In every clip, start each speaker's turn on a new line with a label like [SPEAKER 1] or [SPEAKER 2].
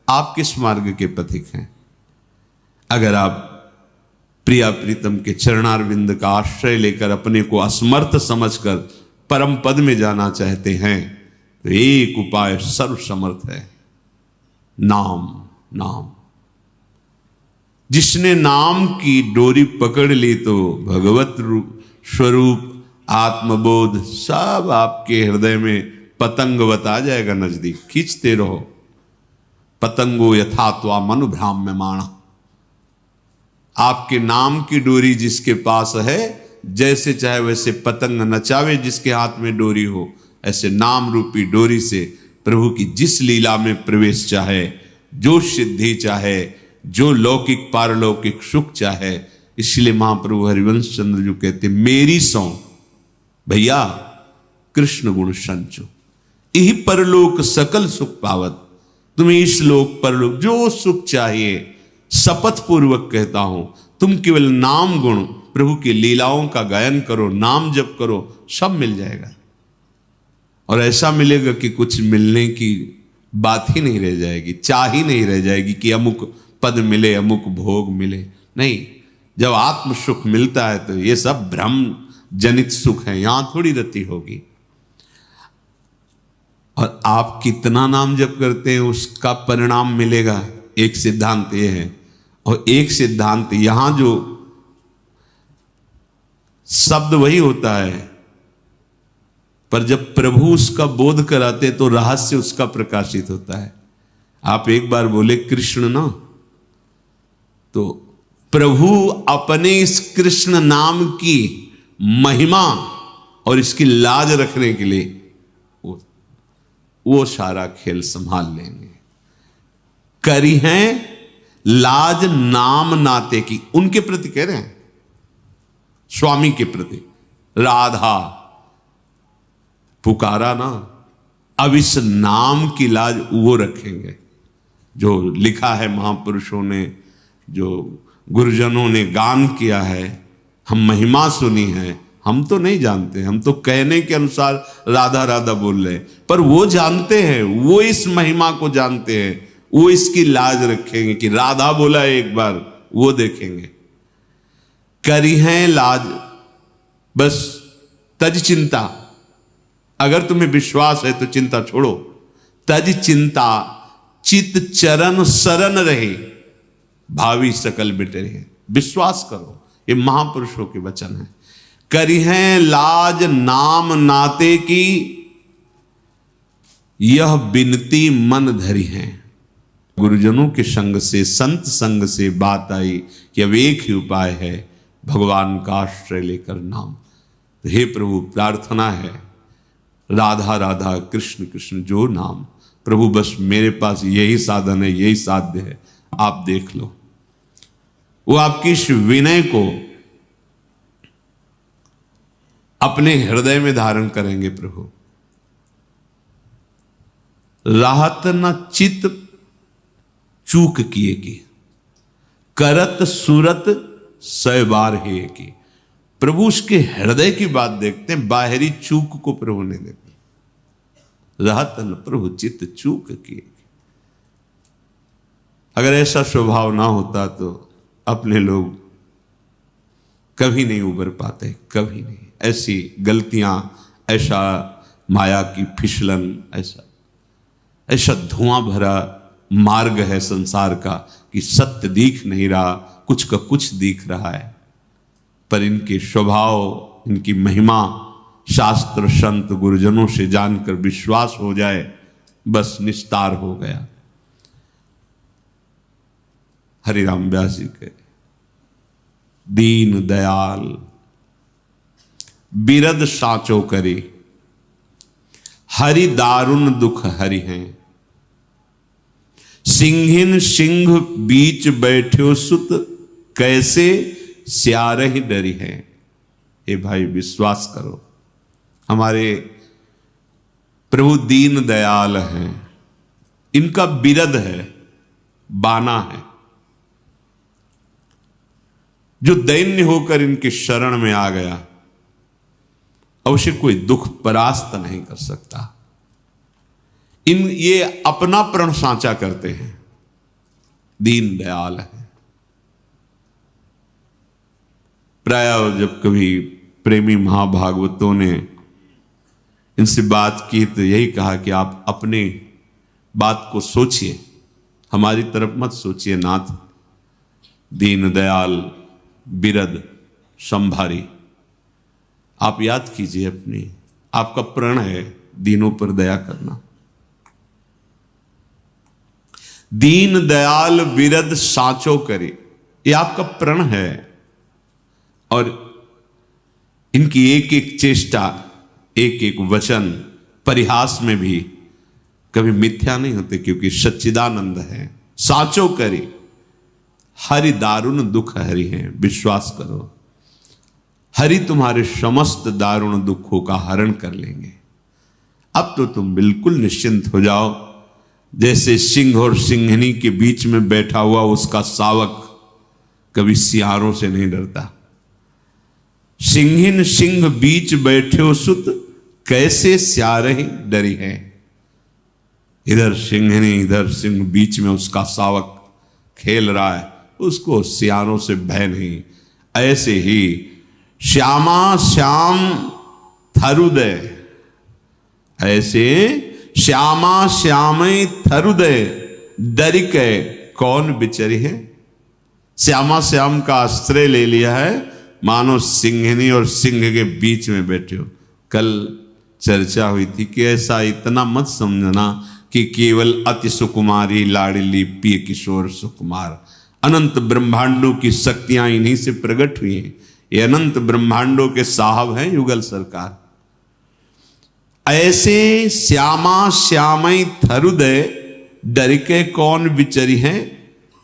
[SPEAKER 1] आप किस मार्ग के पथिक हैं? अगर आप प्रिया प्रीतम के चरणारविंद का आश्रय लेकर अपने को असमर्थ समझकर परम पद में जाना चाहते हैं तो एक उपाय सर्वसमर्थ है, नाम। नाम जिसने नाम की डोरी पकड़ ली तो भगवत रूप स्वरूप आत्मबोध सब आपके हृदय में पतंगवत आ जाएगा, नजदीक खींचते रहो। पतंगो यथात्वा मनुभ्राम्यमाण। आपके नाम की डोरी जिसके पास है, जैसे चाहे वैसे पतंग नचावे जिसके हाथ में डोरी हो, ऐसे नाम रूपी डोरी से प्रभु की जिस लीला में प्रवेश चाहे, जो सिद्धि चाहे, जो लौकिक पारलौकिक सुख चाहे। इसलिए महाप्रभु हरिवंश चंद्र जी कहते मेरी सौ भैया कृष्ण गुण संचो, यही परलोक सकल सुख पावत। तुम्हें इस लोक परलोक जो सुख चाहिए, शपथ पूर्वक कहता हूं, तुम केवल नाम गुण प्रभु की लीलाओं का गायन करो, नाम जप करो, सब मिल जाएगा। और ऐसा मिलेगा कि कुछ मिलने की बात ही नहीं रह जाएगी, चाह ही नहीं रह जाएगी कि अमुक पद मिले, अमुक भोग मिले। नहीं, जब आत्म सुख मिलता है तो ये सब भ्रम जनित सुख है, यहां थोड़ी रति होगी। और आप कितना नाम जप करते हैं उसका परिणाम मिलेगा, एक सिद्धांत ये है। और एक सिद्धांत यहां जो शब्द वही होता है, पर जब प्रभु उसका बोध कराते तो रहस्य उसका प्रकाशित होता है। आप एक बार बोले कृष्ण ना, तो प्रभु अपने इस कृष्ण नाम की महिमा और इसकी लाज रखने के लिए वो सारा खेल संभाल लेंगे। करी हैं लाज नाम नाते की, उनके प्रति कह रहे हैं, स्वामी के प्रति। राधा पुकारा ना, अब इस नाम की लाज वो रखेंगे। जो लिखा है महापुरुषों ने, जो गुरुजनों ने गान किया है, हम महिमा सुनी है, हम तो नहीं जानते, हम तो कहने के अनुसार राधा राधा बोल रहे, पर वो जानते हैं, वो इस महिमा को जानते हैं, वो इसकी लाज रखेंगे कि राधा बोला है एक बार, वो देखेंगे। करी हैं लाज, बस तज चिंता। अगर तुम्हें विश्वास है तो चिंता छोड़ो। तज चिंता चित चरण शरण रहे, भावी सकल मिटे रहे। विश्वास करो, ये महापुरुषों के वचन है। करी हैं लाज नाम नाते की, यह बिनती मन धरी है। गुरुजनों के संग से, संत संग से बात आई कि अब एक ही उपाय है, भगवान का आश्रय लेकर नाम। तो हे प्रभु, प्रार्थना है, राधा राधा कृष्ण कृष्ण जो नाम, प्रभु बस मेरे पास यही साधन है, यही साध्य है, आप देख लो। वो आपकी इस विनय को अपने हृदय में धारण करेंगे। प्रभु राहत न चित चूक किए की, करत सूरत सै बार है की। प्रभु उसके हृदय की बात देखते हैं, बाहरी चूक को प्रभु नहीं देखते। राहत न प्रभु चित चूक किए। अगर ऐसा स्वभाव ना होता तो अपने लोग कभी नहीं उबर पाते, कभी नहीं। ऐसी गलतियां, ऐसा माया की फिसलन, ऐसा धुआं भरा मार्ग है संसार का कि सत्य दिख नहीं रहा, कुछ का कुछ दिख रहा है। पर इनके स्वभाव, इनकी महिमा शास्त्र संत गुरुजनों से जानकर विश्वास हो जाए, बस निस्तार हो गया। हरिराम व्यास जी के दीन दयाल बिरद साचो करे, हरि दारुण दुख हरि हैं। सिंहिन सिंह बीच बैठो सुत, कैसे स्यारहि डरी है। हे भाई विश्वास करो, हमारे प्रभु दीन दयाल हैं, इनका बिरद है, बाना है। जो दैन्य होकर इनके शरण में आ गया, अवश्य कोई दुख परास्त नहीं कर सकता। ये अपना प्रण सांचा करते हैं, दीन दयाल है। प्राय जब कभी प्रेमी महाभागवतों ने इनसे बात की तो यही कहा कि आप अपने बात को सोचिए, हमारी तरफ मत सोचिए नाथ। दीन दयाल बिरद संभारी, आप याद कीजिए अपनी, आपका प्रण है दीनों पर दया करना। दीन दयाल बिरद साचो करे, ये आपका प्रण है। और इनकी एक एक चेष्टा, एक एक वचन परिहास में भी कभी मिथ्या नहीं होते, क्योंकि सच्चिदानंद है। साचो करे हरि दारुण दुख हरि हैं, विश्वास करो हरि तुम्हारे समस्त दारुण दुखों का हरण कर लेंगे। अब तो तुम बिल्कुल निश्चिंत हो जाओ, जैसे सिंह और सिंहनी के बीच में बैठा हुआ उसका शावक कभी सियारों से नहीं डरता। सिंहिन सिंह बीच बैठे सुत, कैसे स्यारे डरी है। इधर सिंहनी इधर सिंह, बीच में उसका शावक खेल रहा है, उसको सियारों से भय नहीं। ऐसे ही श्यामा श्याम थरुदय, ऐसे श्यामा श्याम थरुदय डरिके कौन बिचरी है। श्यामा श्याम का आश्रय ले लिया है, मानो सिंहनी और सिंह के बीच में बैठे हो। कल चर्चा हुई थी कि ऐसा इतना मत समझना कि केवल अति सुकुमारी लाडली प्रिय किशोर सुकुमार। अनंत ब्रह्मांडों की शक्तियां इन्हीं से प्रकट हुई हैं। ये अनंत ब्रह्मांडों के साहब हैं युगल सरकार। ऐसे श्यामा श्यामई थरुदय डरिके कौन बिचरी है।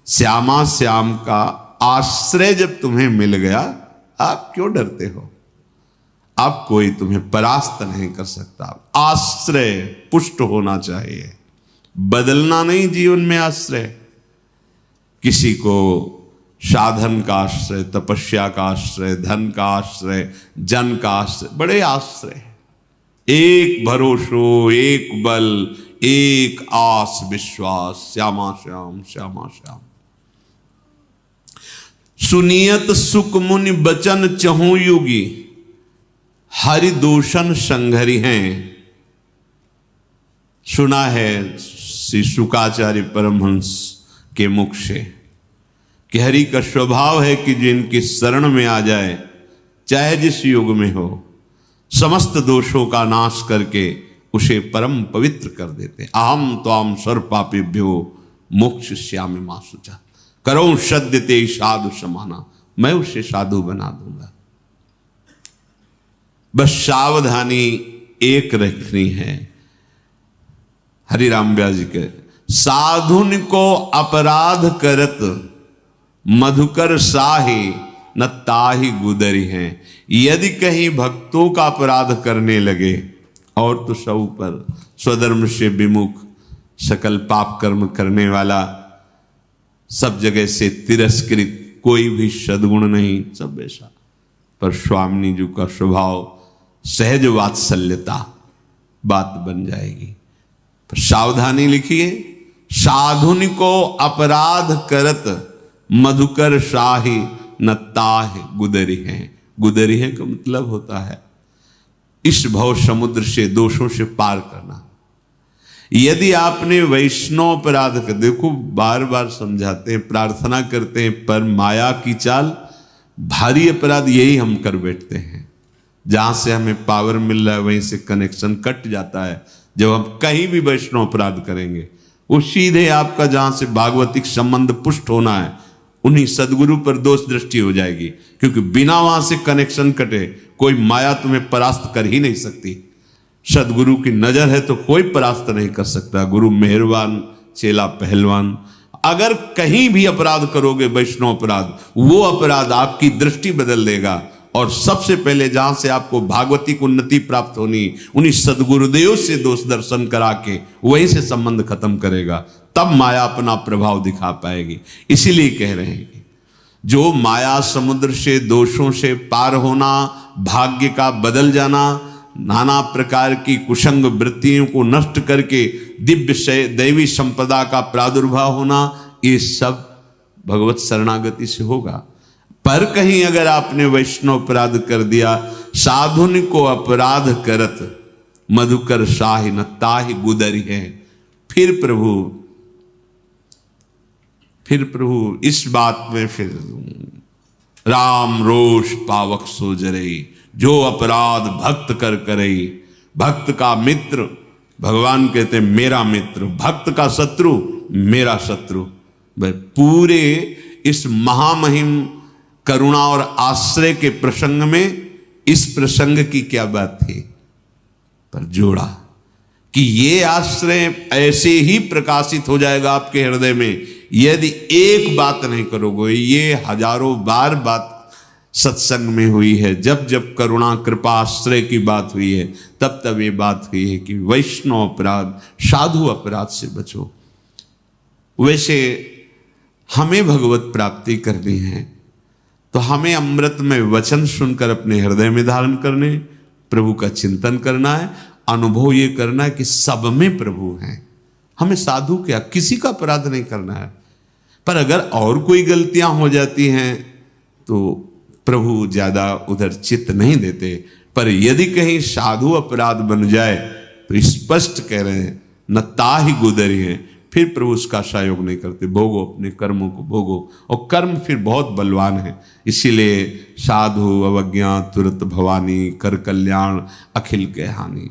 [SPEAKER 1] श्यामा श्याम का आश्रय जब तुम्हें मिल गया, आप क्यों डरते हो। आप कोई तुम्हें परास्त नहीं कर सकता। आश्रय पुष्ट होना चाहिए, बदलना नहीं जीवन में आश्रय। किसी को साधन का आश्रय, तपस्या का आश्रय, धन का आश्रय, जन का आश्रय, बड़े आश्रय। एक भरोसो, एक बल, एक आस विश्वास, श्यामा श्याम श्यामा श्याम। सुनियत सुख मुनि बचन चहु युगी, हरिदूषण संघरी हैं। सुना है श्री शुकाचार्य परमहंस के मुख से कि हरि का स्वभाव है कि जिनकी शरण में आ जाए, चाहे जिस युग में हो, समस्त दोषों का नाश करके उसे परम पवित्र कर देते। अहम त्वाम सर्वपापेभ्यो मोक्षयिष्यामि मा शुचा, करो सद्य ते साधु समाना, मैं उसे साधु बना दूंगा। बस सावधानी एक रखनी है। हरिराम व्यास जी के साधुन को अपराध करत, मधुकर साही न ताही गुदरी हैं। यदि कहीं भक्तों का अपराध करने लगे और तो सब पर स्वधर्म से विमुख सकल पाप कर्म करने वाला, सब जगह से तिरस्कृत, कोई भी सद्गुण नहीं, सब ऐसा। पर स्वामिनी जी का स्वभाव सहज वात्सल्यता, बात बन जाएगी। पर सावधानी लिखिए, साधुन को अपराध करत, मधुकर शाही न ताह गुदरी हैं। गुदरी है का मतलब होता है इस भव समुद्र से, दोषों से पार करना। यदि आपने वैष्णव अपराध कर, देखो बार बार समझाते हैं, प्रार्थना करते हैं, पर माया की चाल, भारी अपराध यही हम कर बैठते हैं। जहां से हमें पावर मिल रहा है वहीं से कनेक्शन कट जाता है। जब हम कहीं भी वैष्णव अपराध करेंगे, वो सीधे आपका जहां से भागवतिक संबंध पुष्ट होना है, उन्हीं सदगुरु पर दोष दृष्टि हो जाएगी। क्योंकि बिना वहां से कनेक्शन कटे कोई माया तुम्हें परास्त कर ही नहीं सकती। सदगुरु की नजर है तो कोई परास्त नहीं कर सकता। गुरु मेहरबान, चेला पहलवान। अगर कहीं भी अपराध करोगे वैष्णव अपराध, वो अपराध आपकी दृष्टि बदल देगा। और सबसे पहले जहां से आपको भागवतिक उन्नति प्राप्त होनी, उन्हीं सदगुरुदेव से दोष दर्शन करा के वहीं से संबंध खत्म करेगा, तब माया अपना प्रभाव दिखा पाएगी। इसीलिए कह रहे हैं कि जो माया समुद्र से, दोषों से पार होना, भाग्य का बदल जाना, नाना प्रकार की कुसंग वृत्तियों को नष्ट करके दिव्य दैवी संपदा का प्रादुर्भाव होना, ये सब भगवत शरणागति से होगा। पर कहीं अगर आपने वैष्णव अपराध कर दिया, साधुन को अपराध करत मधुकर शाही न ताहि गुदरी है, फिर प्रभु इस बात में फिर राम रोष पावक सो जरई, जो अपराध भक्त कर करई। भक्त का मित्र भगवान कहते हैं मेरा मित्र, भक्त का शत्रु मेरा शत्रु। पूरे इस महामहिम करुणा और आश्रय के प्रसंग में इस प्रसंग की क्या बात थी, पर जोड़ा कि ये आश्रय ऐसे ही प्रकाशित हो जाएगा आपके हृदय में यदि एक बात नहीं करोगे। ये हजारों बार बात सत्संग में हुई है, जब जब करुणा कृपा आश्रय की बात हुई है तब तब ये बात हुई है कि वैष्णव अपराध साधु अपराध से बचो। वैसे हमें भगवत प्राप्ति करनी है तो हमें अमृत में वचन सुनकर अपने हृदय में धारण करने, प्रभु का चिंतन करना है, अनुभव ये करना है कि सब में प्रभु हैं। हमें साधु क्या किसी का अपराध नहीं करना है, पर अगर और कोई गलतियां हो जाती हैं तो प्रभु ज्यादा उधर चित्त नहीं देते। पर यदि कहीं साधु अपराध बन जाए तो स्पष्ट कह रहे हैं न ताहि गुदरी है, फिर प्रभु उसका सहयोग नहीं करते। भोगो अपने कर्मों को भोगो, और कर्म फिर बहुत बलवान है। इसीलिए साधु अवज्ञा तुरत भवानी, कर कल्याण अखिल के हानि।